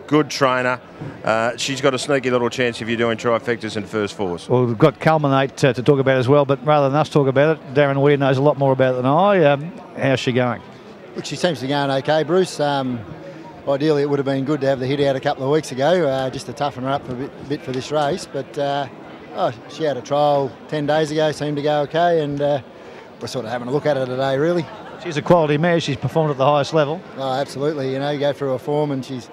Good trainer. She's got a sneaky little chance if you're doing trifectas and first fours. Well, we've got Culminate to talk about as well, but rather than us talk about it, Darren Weir knows a lot more about it than I. How's she going? Look, she seems to be going okay, Bruce. Ideally, it would have been good to have the hit out a couple of weeks ago, just to toughen her up a bit for this race. But she had a trial 10 days ago, seemed to go okay, and we're sort of having a look at her today, really. She's a quality mare. She's performed at the highest level. Oh, absolutely. You know, you go through her form and she's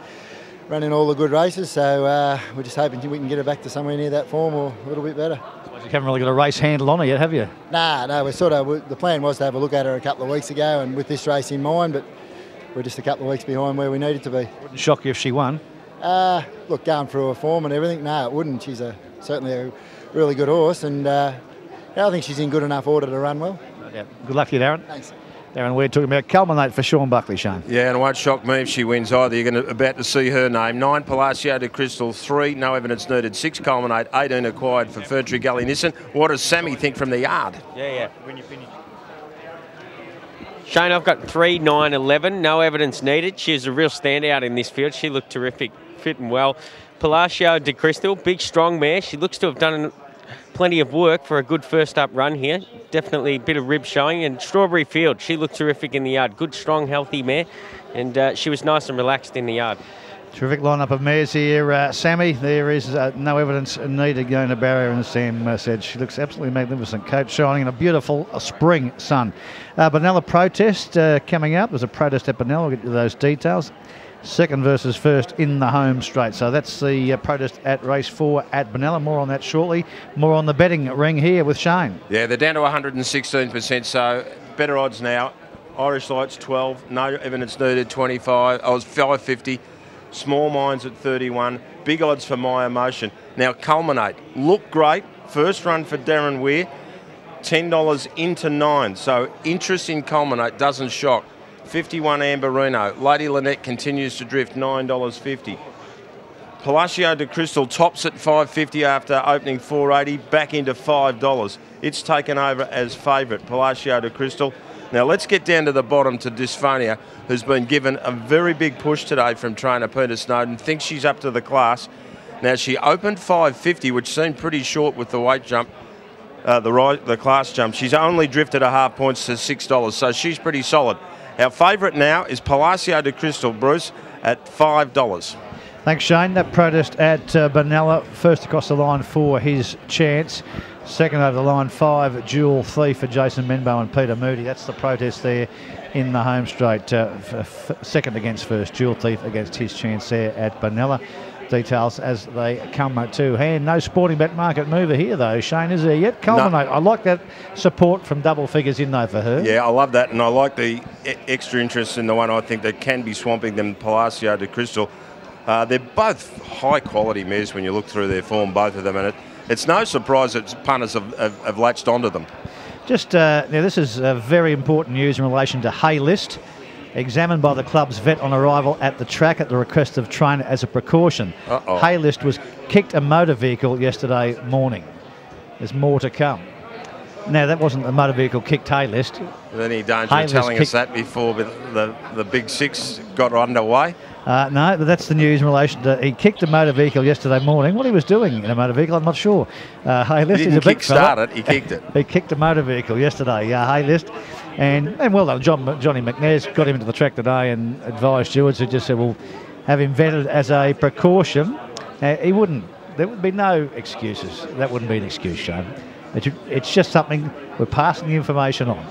running all the good races. So we're just hoping we can get her back to somewhere near that form or a little bit better. You haven't really got a race handle on her yet, have you? No. The plan was to have a look at her a couple of weeks ago and with this race in mind, but we're just a couple of weeks behind where we needed to be. Wouldn't shock you if she won? Look, going through her form and everything, no, it wouldn't. She's certainly a really good horse, and I think she's in good enough order to run well. No doubt. Good luck to you, Darren. Thanks. Darren, we're talking about Culminate for Sean Buckley, Shane. Yeah, and it won't shock me if she wins either. You're about to see her name. 9, Palacio de Cristal. 3, no evidence needed. 6, Culminate. 18 acquired for Ferntree Gully Nissan. What does Sammy think from the yard? Yeah. When you finish. Shane, I've got 3, 9, 11. No evidence needed. She was a real standout in this field. She looked terrific, fit and well. Palacio de Cristal, big, strong mare. She looks to have done plenty of work for a good first-up run here. Definitely a bit of rib showing. And Strawberry Field, she looked terrific in the yard. Good, strong, healthy mare. And she was nice and relaxed in the yard. Terrific lineup of mares here, Sammy. There is no evidence needed going to barrier, and as Sam said, she looks absolutely magnificent. Coat shining in a beautiful spring sun. Benalla protest coming up. There's a protest at Benalla. We'll get to those details. Second versus first in the home straight. So that's the protest at race 4 at Benalla. More on that shortly. More on the betting ring here with Shane. Yeah, they're down to 116%, so better odds now. Irish Lights 12, no evidence needed 25. I was 550. Small Minds at 31. Big odds for My Emotion. Now Culminate, look great. First run for Darren Weir. $10 into 9. So interest in Culminate doesn't shock. 51 Amberino. Lady Lynette continues to drift, $9.50. Palacio de Cristal tops at $5.50 after opening $4.80, back into $5. It's taken over as favourite, Palacio de Cristal. Now let's get down to the bottom to Dysphonia, who's been given a very big push today from trainer Peter Snowden. Thinks she's up to the class. Now she opened $5.50, which seemed pretty short with the weight jump, the class jump. She's only drifted a half points to $6, so she's pretty solid. Our favourite now is Palacio de Cristal, Bruce, at $5. Thanks, Shane. That protest at Benalla, first across the line for his chance. Second over the line, 5, Jewel Thief for Jason Menbo and Peter Moody. That's the protest there in the home straight. Second against first, Jewel Thief against his chance there at Benalla. Details as they come to hand. No sporting bet market mover here though, Shane, is there yet? Culminate. No. I like that support from double figures in though for her. Yeah, I love that, and I like the extra interest in the one I think that can be swamping them, Palacio de Cristal. They're both high quality mares when you look through their form, both of them, and it's no surprise that punters have latched onto them. Just now, this is very important news in relation to Hay List. Examined by the club's vet on arrival at the track at the request of trainer as a precaution. Hay List was kicked a motor vehicle yesterday morning. There's more to come. Now, that wasn't a motor vehicle kicked Hay List. Any danger of telling us that before the Big Six got underway? No, but that's the news in relation to he kicked a motor vehicle yesterday morning. What he was doing in a motor vehicle, I'm not sure. Hay List is a big fella. He kicked it. He kicked a motor vehicle yesterday, Hay List. And well done, Johnny McNair's got him into the track today and advised stewards who just said, we'll have him vetted as a precaution. There would be no excuses. That wouldn't be an excuse, Shane. It's just something we're passing the information on.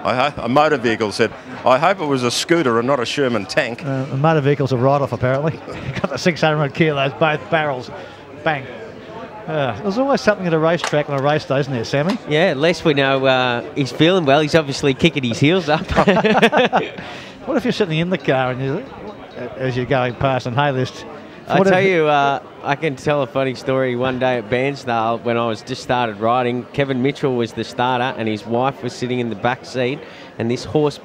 A motor vehicle said, I hope it was a scooter and not a Sherman tank. The motor vehicle's a write-off, apparently. Got the 600 kilos, both barrels. Bang. There's always something at a racetrack on a race day, isn't there, Sammy? Yeah, unless we know he's feeling well. He's obviously kicking his heels up. What if you're sitting in the car and as you're going past and Hay List? I tell you, I can tell a funny story. One day at Bairnsdale, when I was just started riding, Kevin Mitchell was the starter and his wife was sitting in the back seat, and this horse,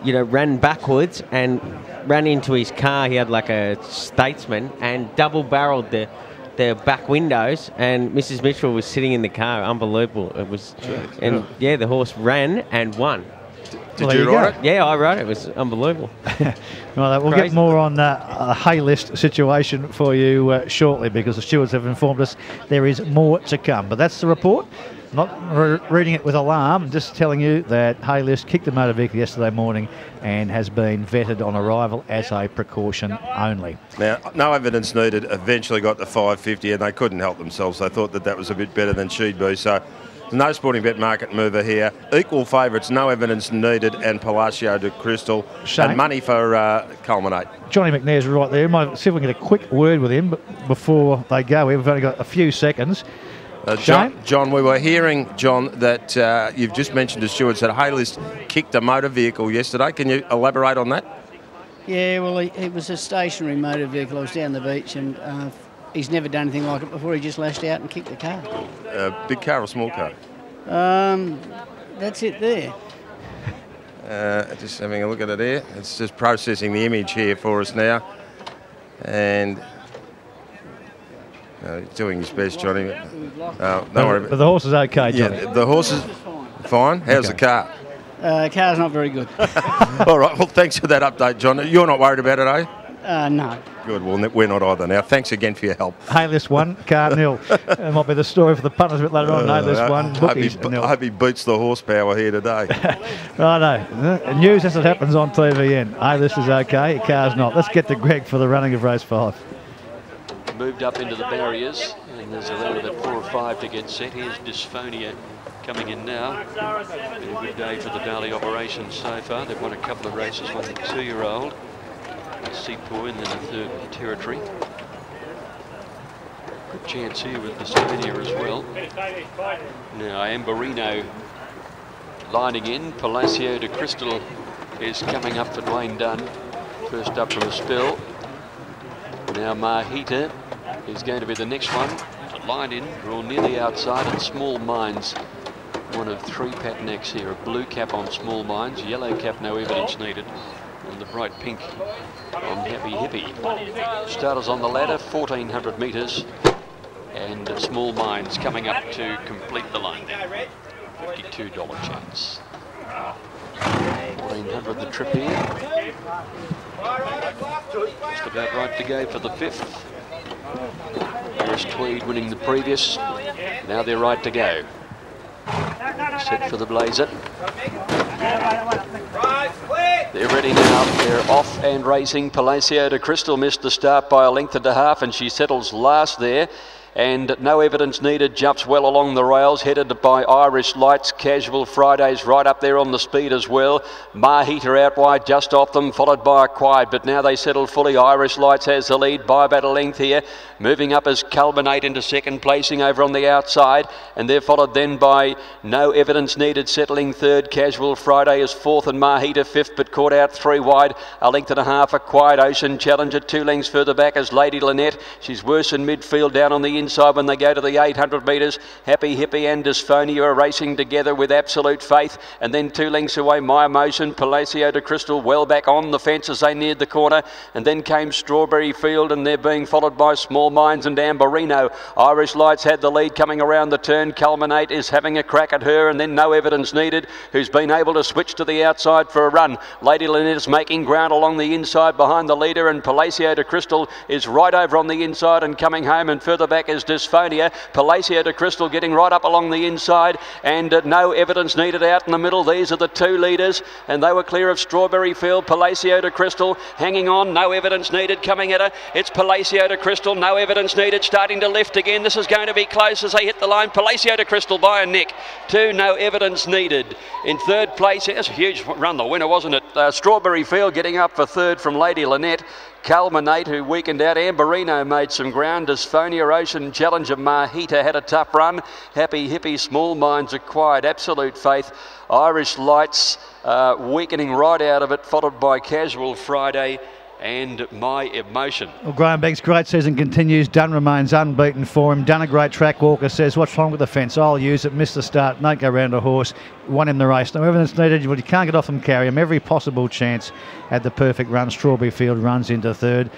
ran backwards and ran into his car. He had like a Statesman and double-barreled the back windows, and Mrs. Mitchell was sitting in the car. Unbelievable. It was, the horse ran and won. Did you write it? Yeah, I wrote it. It was unbelievable. Well, we'll get more on a hay list situation for you shortly, because the stewards have informed us there is more to come. But that's the report. Not reading it with alarm, just telling you that hay list kicked the motor vehicle yesterday morning and has been vetted on arrival as a precaution only. Now, no evidence needed. Eventually got to 550 and they couldn't help themselves. They thought that was a bit better than she'd be. So no sporting bet market mover here. Equal favourites, no evidence needed, and Palacio de Cristal. Shane? And money for Culminate. Johnny McNair's right there. Might see if we can get a quick word with him before they go. We've only got a few seconds. John, we were hearing, John, that you've just mentioned to stewards that Haylist kicked a motor vehicle yesterday. Can you elaborate on that? Yeah, well, it was a stationary motor vehicle. I was down the beach and he's never done anything like it before. He just lashed out and kicked the car. Big car or small car? That's it there. Just having a look at it here. It's just processing the image here for us now. And he's doing his best, Johnny. Don't worry. But the horse is okay, Johnny. Yeah, the horse is fine. How's the car? Car's not very good. All right, well, thanks for that update, John. You're not worried about it, eh? No. Good, well, we're not either now. Thanks again for your help. Haylist 1, car nil. It might be the story for the punters a bit later on. Haylist 1, bookies nil. I hope he beats the horsepower here today. Righto. News as it happens on TVN. Haylist is okay, car's not. Let's get to Greg for the running of race 5. Moved up into the barriers, and there's around about 4 or 5 to get set. Here's Dysphonia coming in now. Been a good day for the daily operation so far. They've won a couple of races, won the 2-year-old, Seapoy, and then the third territory. Good chance here with Dysphonia as well. Now Amberino lining in. Palacio de Cristal is coming up for Dwayne Dunn. First up from a spill. Now Mahita is going to be the next one to line in, draw near the outside, and Small Minds, one of 3 Patnecks here. A blue cap on Small Minds, yellow cap, no evidence needed, and the bright pink on Happy Hippie. Starters on the ladder, 1,400 metres, and Small Minds coming up to complete the line. $52 chance. 1,400 the trip here. Just about right to go for the 5th. Harris Tweed winning the previous. Now they're right to go. Set for the Blazer. They're ready now. They're off and racing. Palacio de Cristal missed the start by a length and a half, and she settles last there. And no evidence needed, jumps well along the rails, headed by Irish Lights. Casual Fridays right up there on the speed as well. Mahita out wide, just off them, followed by Acquired, but now they settle fully. Irish Lights has the lead by about a length here. Moving up as Culminate into second, placing over on the outside, and they're followed then by No Evidence Needed, settling third. Casual Friday is fourth, and Mahita fifth, but caught out 3 wide, a length and a half. Acquired Ocean Challenger 2 lengths further back as Lady Lynette. She's worse in midfield down on the inside when they go to the 800 metres. Happy Hippie and Dysphonia are racing together with Absolute Faith, and then 2 lengths away My Emotion. Palacio de Cristal well back on the fence as they neared the corner, and then came Strawberry Field, and they're being followed by Small Minds and Amberino. Irish Lights had the lead coming around the turn. Culminate is having a crack at her, and then No Evidence Needed, who's been able to switch to the outside for a run. Lady Lynette is making ground along the inside behind the leader, and Palacio de Cristal is right over on the inside and coming home, and further back is Dysphonia. Palacio de Cristal getting right up along the inside, and No Evidence Needed out in the middle. These are the 2 leaders, and they were clear of Strawberry Field. Palacio de Cristal hanging on. No Evidence Needed coming at her. It's Palacio de Cristal. No Evidence Needed starting to lift again. This is going to be close as they hit the line. Palacio de Cristal by a neck to No Evidence Needed. In third place, it's a huge run, the winner, wasn't it? Strawberry Field getting up for third from Lady Lynette. Culminate, who weakened out. Amberino made some ground. Dysphonia, Ocean Challenger, Mahita had a tough run. Happy Hippie, Small Minds Acquired, Absolute Faith. Irish Lights weakening right out of it, followed by Casual Friday and My Emotion. Well, Graham Banks' great season continues. Dunn remains unbeaten for him. Done a great track. Walker says, what's wrong with the fence? I'll use it. Missed the start. Don't go round a horse. Won him the race. No evidence needed. You can't get off them, carry him. Every possible chance at the perfect run. Strawberry Field runs into third.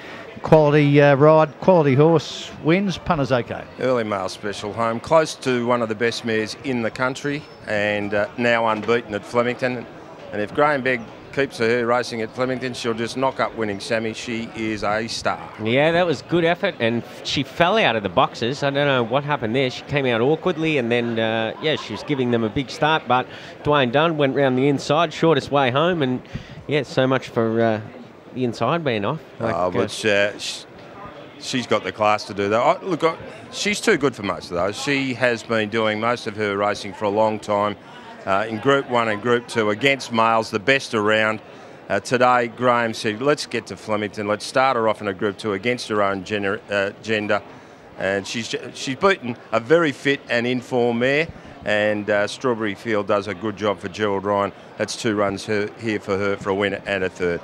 Quality ride, quality horse, wins. Punter's okay. Early mail special home. Close to one of the best mares in the country, and now unbeaten at Flemington. And if Graham Begg keeps her racing at Flemington, she'll just knock up winning Sammy. She is a star. Yeah, that was good effort, and she fell out of the boxes. I don't know what happened there. She came out awkwardly, and then, yeah, she was giving them a big start, but Dwayne Dunn went round the inside, shortest way home, and, yeah, so much for the inside being off. She's got the class to do that. She's too good for most of those. She has been doing most of her racing for a long time. In Group 1 and Group 2 against males, the best around. Today, Graham said, let's get to Flemington. Let's start her off in a Group 2 against her own gender. And she's beaten a very fit and in-form mare. And Strawberry Field does a good job for Gerald Ryan. That's 2 runs here for her for a win and a third.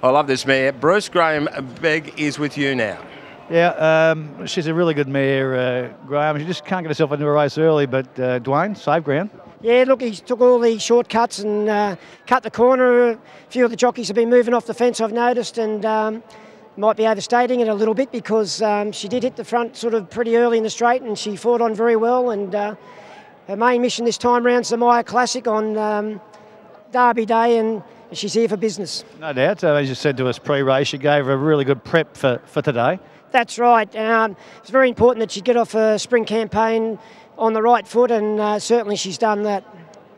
I love this mare. Bruce, Graham Begg is with you now. Yeah, she's a really good mare, Graham. She just can't get herself into a race early, but Dwayne, safe ground. Yeah, look, he took all the shortcuts and cut the corner. A few of the jockeys have been moving off the fence, I've noticed, and might be overstating it a little bit because she did hit the front sort of pretty early in the straight and she fought on very well. And her main mission this time round is the Maya Classic on Derby Day, and she's here for business. No doubt. As you said to us pre-race, you gave her a really good prep for today. That's right. It's very important that she get off her spring campaign on the right foot, and certainly she's done that.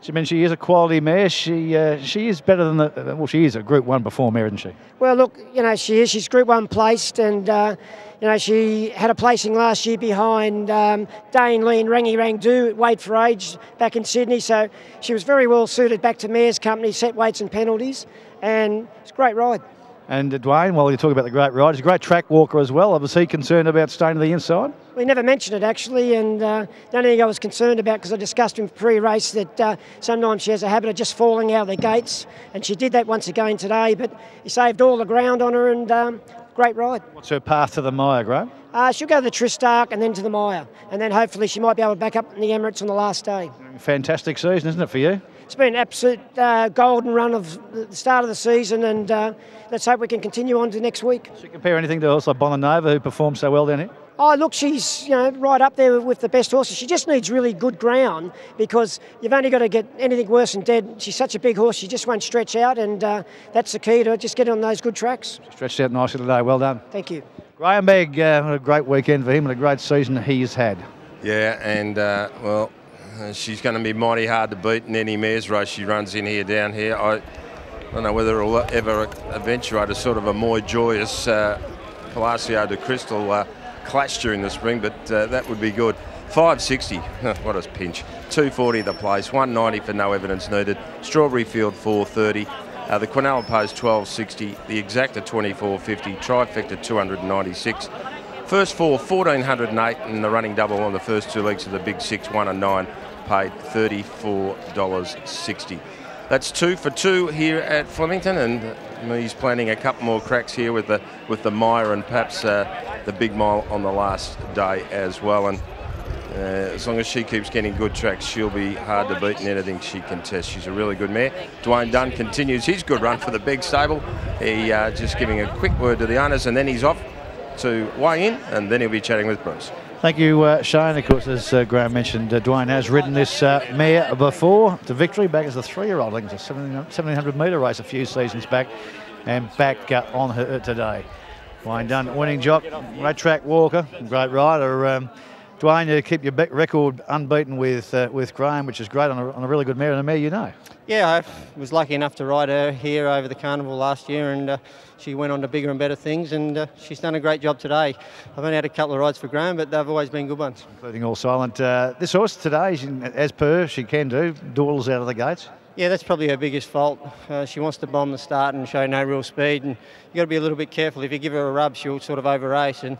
I mean, she is a quality mare. She is better than well, she is a Group 1 before mare, isn't she? Well, look, you know, she is. She's Group 1 placed, and you know, she had a placing last year behind Dane Lee and Rangi Rangdu, Weight for Age, back in Sydney. So she was very well suited back to mare's company, set weights and penalties, and it's a great ride. And Dwayne, while you talk about the great ride, he's a great track walker as well. Was he concerned about staying to the inside? We never mentioned it actually, and the only thing I was concerned about, because I discussed him pre-race, that sometimes she has a habit of just falling out of the gates, and she did that once again today, but he saved all the ground on her, and great ride. What's her path to the Maya, Graham? She'll go to the Tristark and then to the Maya, and then hopefully she might be able to back up in the Emirates on the last day. Fantastic season, isn't it, for you? It's been an absolute golden run of the start of the season, and let's hope we can continue on to next week. Should you compare anything to a horse like Bonanova, who performed so well down here? Oh, look, she's right up there with the best horses. She just needs really good ground, because you've only got to get anything worse than dead. She's such a big horse, she just won't stretch out, and that's the key to it. Just get on those good tracks. Stretched out nicely today. Well done. Thank you. Graham Begg, what a great weekend for him and a great season he's had. Yeah, and well, she's going to be mighty hard to beat in any mares race she runs in here, down here. I don't know whether it'll ever eventuate a sort of a more joyous Palacio de Cristal clash during the spring, but that would be good. 560, what a pinch. 240 the place, 190 for no evidence needed. Strawberry Field 430. The Quinella Post 1260, the Exacta 2450, Trifecta 296. First four, 1408, and the running double on the first 2 legs of the Big Six, 1 and 9, paid $34.60. That's 2 for 2 here at Flemington, and he's planning a couple more cracks here with the Maya and perhaps the Big Mile on the last day as well. And as long as she keeps getting good tracks, she'll be hard to beat in anything she contests. She's a really good mare. Dwayne Dunn continues his good run for the Begg stable. He just giving a quick word to the owners, and then he's off to weigh in, and then he'll be chatting with Bruce. Thank you, Shane. Of course, as Graham mentioned, Dwayne has ridden this mare before to victory back as a 3-year-old. I think it's a 1700 metre race a few seasons back, and back on her today. Dwayne Dunn, winning jock, great track walker, great rider. Dwayne, you keep your record unbeaten with Graham, which is great on a really good mare, and a mare you know. Yeah, I was lucky enough to ride her here over the carnival last year, and she went on to bigger and better things, and she's done a great job today. I've only had a couple of rides for Graham, but they've always been good ones. Including All Silent. This horse today, as per she can do, dawdles out of the gates. Yeah, that's probably her biggest fault. She wants to bomb the start and show no real speed, and you've got to be a little bit careful. If you give her a rub, she'll sort of over-race, and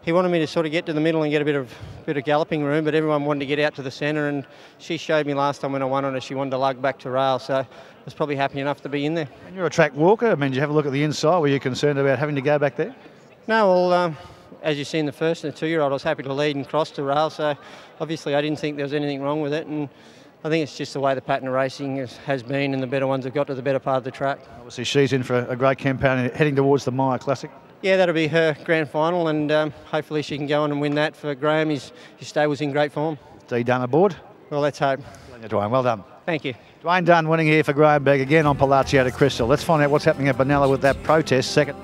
he wanted me to sort of get to the middle and get a bit of galloping room, but everyone wanted to get out to the centre, and she showed me last time when I won on her she wanted to lug back to rail, so I was probably happy enough to be in there. And you're a track walker. I mean, did you have a look at the inside? Were you concerned about having to go back there? No, well, as you see in the first and the 2-year-old, I was happy to lead and cross to rail, so obviously I didn't think there was anything wrong with it, and I think it's just the way the pattern of racing has been, and the better ones have got to the better part of the track. Obviously she's in for a great campaign heading towards the Maya Classic. Yeah, that'll be her grand final, and hopefully she can go on and win that. For Graham, his stable's in great form. D Dunn aboard? Well, let's hope. Dwayne, well done. Thank you. Dwayne Dunn winning here for Graham Begg again on Palacio to Cristal. Let's find out what's happening at Benalla with that protest. Second.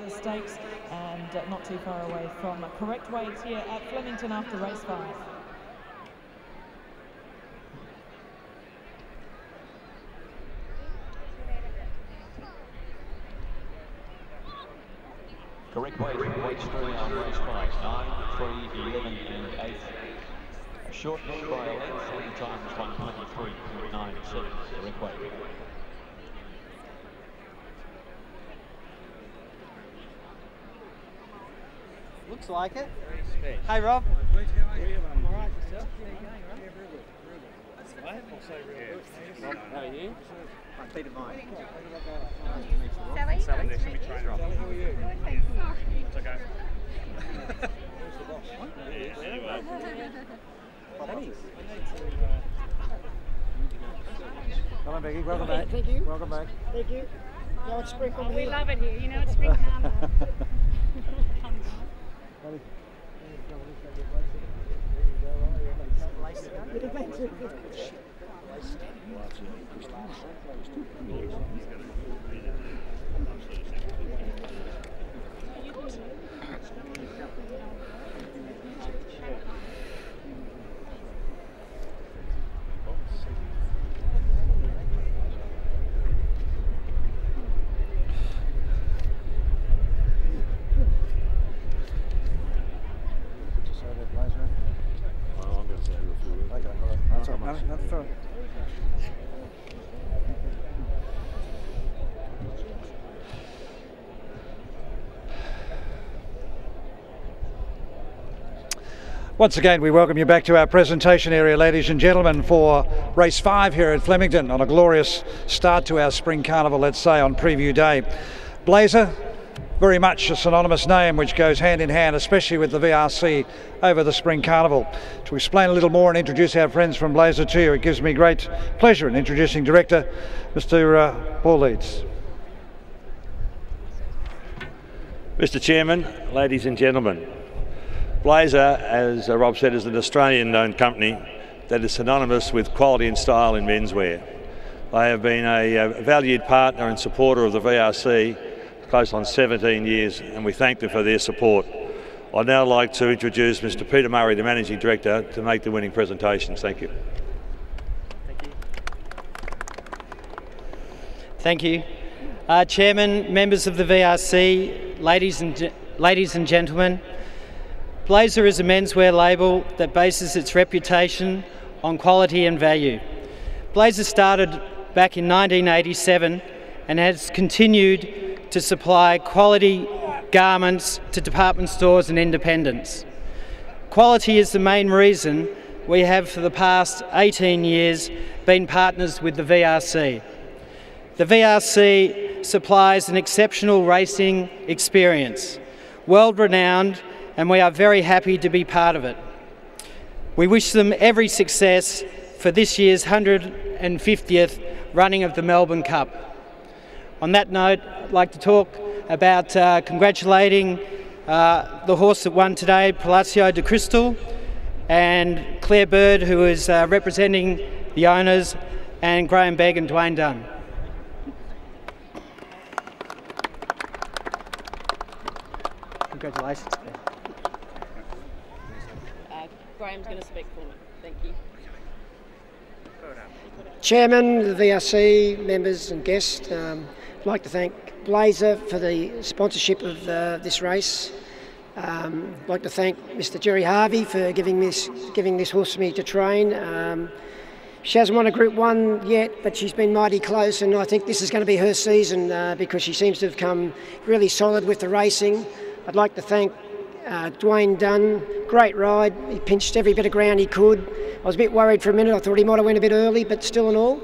Stakes and not too far away from correct weight here at Flemington after race 5. Correct weight, weights 3 on race 5, 9, 3, 11 and 8. Short by a length, leading time was 1:23.97. Correct weight. Looks like it. Hey Rob. I'm alright, yourself? Yeah, you're going, right? Yeah, very good. That's right. Also real good. Rob, how are you? I'm Peter Vine. Sally? Sally. There should be trainer off. How are you? Good, thank you. It's okay. Where's the boss? Yes, you are. Thanks. Come on, Becky. Welcome back. Thank you. Welcome back. Thank you. Now it's spring Oh, we love it here. You know, it's spring carnival. Once again, we welcome you back to our presentation area, ladies and gentlemen, for race 5 here at Flemington on a glorious start to our spring carnival, let's say, on preview day. Blazer, very much a synonymous name which goes hand in hand, especially with the VRC over the spring carnival. To explain a little more and introduce our friends from Blazer to you, it gives me great pleasure in introducing Director Mr. Paul Leeds. Mr. Chairman, ladies and gentlemen, Blazer, as Rob said, is an Australian-owned company that is synonymous with quality and style in menswear. They have been a valued partner and supporter of the VRC for close on 17 years, and we thank them for their support. I'd now like to introduce Mr. Peter Murray, the Managing Director, to make the winning presentations. Thank you. Thank you. Chairman, members of the VRC, ladies and gentlemen, Blazer is a menswear label that bases its reputation on quality and value. Blazer started back in 1987 and has continued to supply quality garments to department stores and independents. Quality is the main reason we have for the past 18 years been partners with the VRC. The VRC supplies an exceptional racing experience, world-renowned, and we are very happy to be part of it. We wish them every success for this year's 150th running of the Melbourne Cup. On that note, I'd like to talk about congratulating the horse that won today, Palacio de Cristal, and Claire Bird, who is representing the owners, and Graham Begg and Dwayne Dunn. Congratulations. Graham's going to speak for me. Thank you. Chairman, the VRC, members and guests, I'd like to thank Blazer for the sponsorship of this race. I'd like to thank Mr. Jerry Harvey for giving this horse to me to train. She hasn't won a Group 1 yet, but she's been mighty close, and I think this is going to be her season because she seems to have come really solid with the racing. I'd like to thank Dwayne Dunn. Great ride. He pinched every bit of ground he could. I was a bit worried for a minute. I thought he might have went a bit early, but still and all,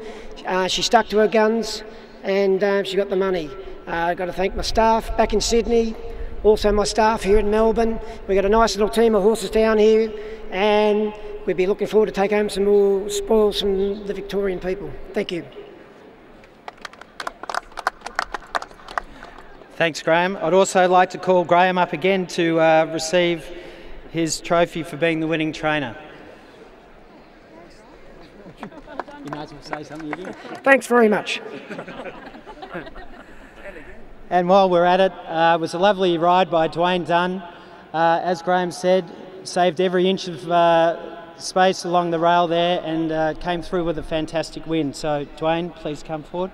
she stuck to her guns and she got the money. I've got to thank my staff back in Sydney, also my staff here in Melbourne. We've got a nice little team of horses down here, and we'll be looking forward to take home some more spoils from the Victorian people. Thank you. Thanks, Graham. I'd also like to call Graham up again to receive his trophy for being the winning trainer. You might as well say something again. Thanks very much. And while we're at it, it was a lovely ride by Dwayne Dunn. As Graham said, saved every inch of space along the rail there and came through with a fantastic win. So, Dwayne, please come forward.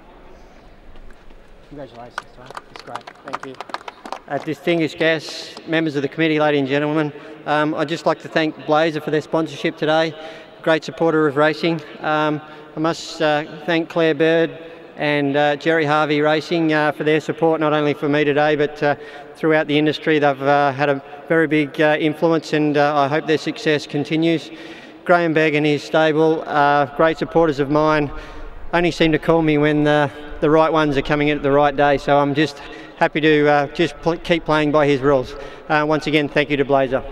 Congratulations, Dwayne. It's great. Thank you. Distinguished guests, members of the committee, ladies and gentlemen, I'd just like to thank Blazer for their sponsorship today. Great supporter of racing. I must thank Claire Bird and Jerry Harvey Racing for their support, not only for me today, but throughout the industry. They've had a very big influence, and I hope their success continues. Graham Begg and his stable, great supporters of mine, only seem to call me when the right ones are coming in at the right day, so I'm just happy to keep playing by his rules. Once again, thank you to Blazer.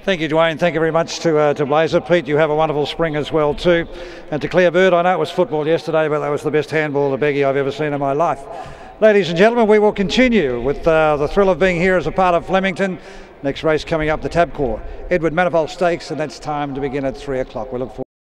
Thank you, Dwayne. Thank you very much to Blazer. Pete, you have a wonderful spring as well too. And to Claire Bird, I know it was football yesterday, but that was the best handball, the beggy I've ever seen in my life. Ladies and gentlemen, we will continue with the thrill of being here as a part of Flemington. Next race coming up, the Tabcorp Edward Manifold Stakes, and that's time to begin at 3 o'clock. We look forward